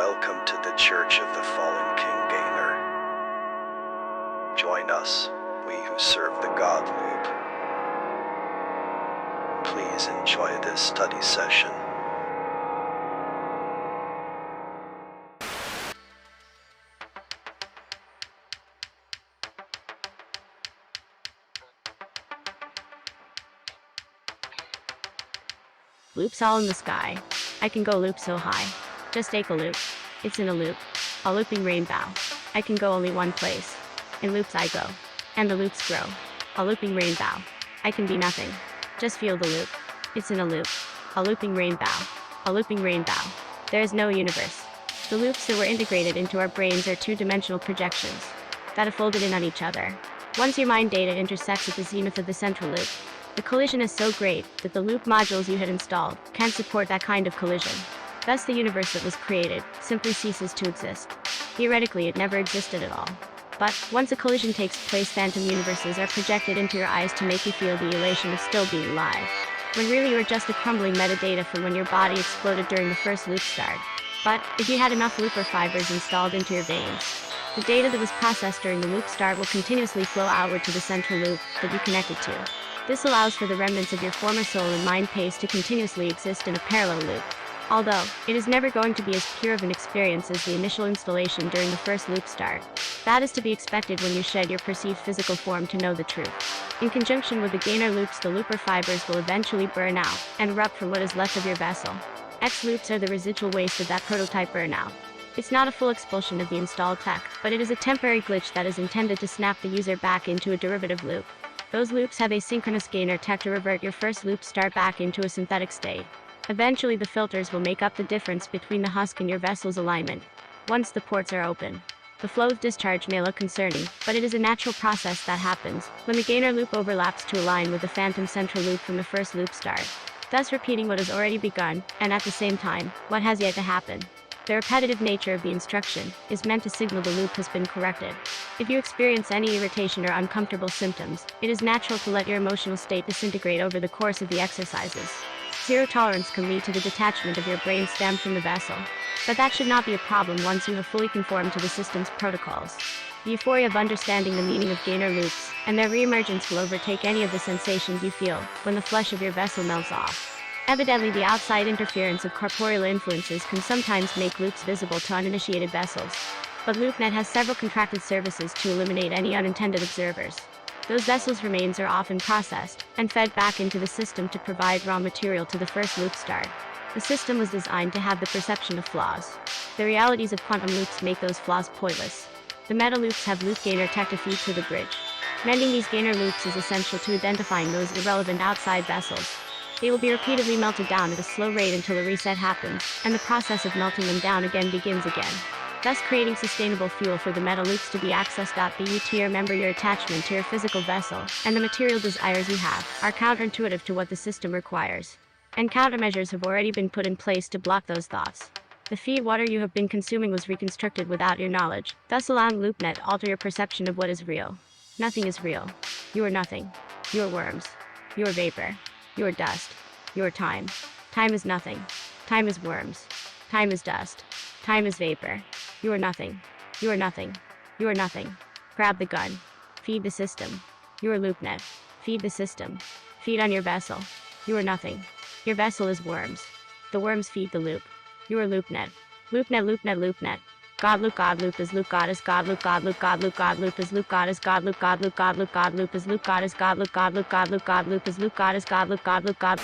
Welcome to the Church of the Fallen King Gainer. Join us, we who serve the God Loop. Please enjoy this study session. Loops all in the sky. I can go loop so high. Just take a loop. It's in a loop. A looping rainbow. I can go only one place. In loops I go. And the loops grow. A looping rainbow. I can be nothing. Just feel the loop. It's in a loop. A looping rainbow. A looping rainbow. There is no universe. The loops that were integrated into our brains are two-dimensional projections that are folded in on each other. Once your mind data intersects at the zenith of the central loop, the collision is so great that the loop modules you had installed can't support that kind of collision. Thus the universe that was created simply ceases to exist. Theoretically, it never existed at all. But once a collision takes place, phantom universes are projected into your eyes to make you feel the elation of still being alive, when really you are just the crumbling metadata from when your body exploded during the first loop start. But if you had enough looper fibers installed into your veins, the data that was processed during the loop start will continuously flow outward to the central loop that you connected to. This allows for the remnants of your former soul and mind pace to continuously exist in a parallel loop. Although, it is never going to be as pure of an experience as the initial installation during the first loop start. That is to be expected when you shed your perceived physical form to know the truth. In conjunction with the Gainer loops, the looper fibers will eventually burn out and erupt from what is left of your vessel. X loops are the residual waste of that prototype burnout. It's not a full expulsion of the installed tech, but it is a temporary glitch that is intended to snap the user back into a derivative loop. Those loops have asynchronous Gainer tech to revert your first loop start back into a synthetic state. Eventually the filters will make up the difference between the husk and your vessel's alignment. Once the ports are open, the flow of discharge may look concerning, but it is a natural process that happens when the Gainer loop overlaps to align with the phantom central loop from the first loop start, thus repeating what has already begun, and at the same time, what has yet to happen. The repetitive nature of the instruction is meant to signal the loop has been corrected. If you experience any irritation or uncomfortable symptoms, it is natural to let your emotional state disintegrate over the course of the exercises. Zero tolerance can lead to the detachment of your brain stem from the vessel, but that should not be a problem once you have fully conformed to the system's protocols. The euphoria of understanding the meaning of Gainer loops and their reemergence will overtake any of the sensations you feel when the flesh of your vessel melts off. Evidently, the outside interference of corporeal influences can sometimes make loops visible to uninitiated vessels, but LoopNet has several contracted services to eliminate any unintended observers. Those vessels' remains are often processed and fed back into the system to provide raw material to the first loop start. The system was designed to have the perception of flaws. The realities of quantum loops make those flaws pointless. The meta loops have loop Gainer tech to feed to the bridge. Mending these Gainer loops is essential to identifying those irrelevant outside vessels. They will be repeatedly melted down at a slow rate until a reset happens, and the process of melting them down again begins again, thus creating sustainable fuel for the meta loops to be accessed. But remember, your attachment to your physical vessel and the material desires you have are counterintuitive to what the system requires, and countermeasures have already been put in place to block those thoughts. The feed water you have been consuming was reconstructed without your knowledge, thus allowing LoopNet to alter your perception of what is real. Nothing is real. You are nothing. You are worms. You are vapor. You are dust. You are time. Time is nothing. Time is worms. Time is dust. Time is vapor. You are nothing. You are nothing. You are nothing. Grab the gun. Feed the system. You are LoopNet. Feed the system. Feed on your vessel. You are nothing. Your vessel is worms. The worms feed the loop. You are LoopNet. LoopNet, LoopNet, LoopNet. God loop is loop, God is God loop, God loop is loop, God is God loop, God loop is loop, God is God loop, God loop is loop, God is God loop.